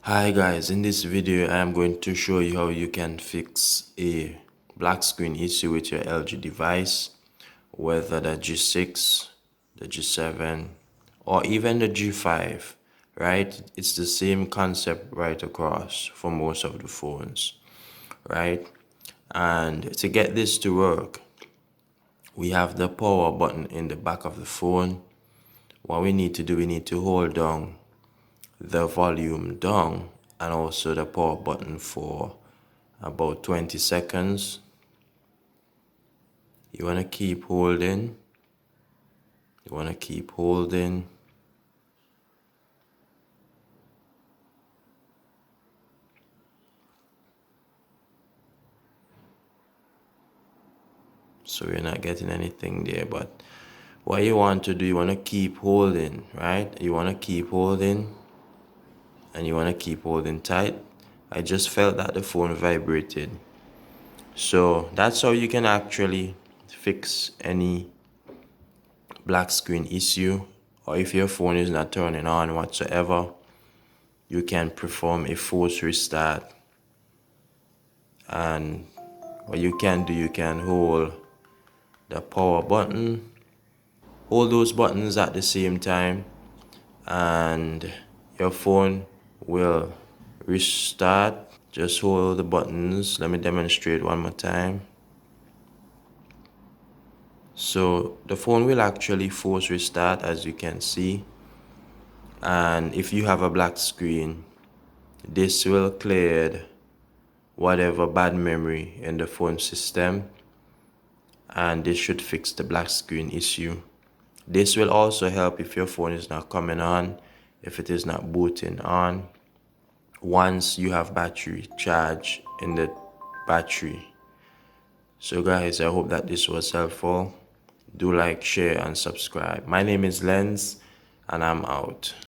Hi guys, in this video I am going to show you how you can fix a black screen issue with your LG device, whether the G6, the G7 or even the G5, right? It's the same concept right across for most of the phones, right? And to get this to work, we have the power button in the back of the phone. What we need to do, we need to hold down the volume down and also the power button for about 20 seconds. You want to keep holding. You want to keep holding. So you're not getting anything there, but what you want to do, you want to keep holding, right? You want to keep holding and you want to keep holding tight. I just felt that the phone vibrated. So that's how you can actually fix any black screen issue, or if your phone is not turning on whatsoever, you can perform a force restart. And what you can do, you can hold the power button, hold those buttons at the same time, and your phone will restart. Just hold the buttons. Let me demonstrate one more time. So the phone will actually force restart, as you can see. And if you have a black screen, this will clear whatever bad memory in the phone system, and this should fix the black screen issue. This will also help if your phone is not coming on, if it is not booting on, once you have battery charge in the battery. So guys, I hope that this was helpful. Do like, share and subscribe. My name is Lens and I'm out.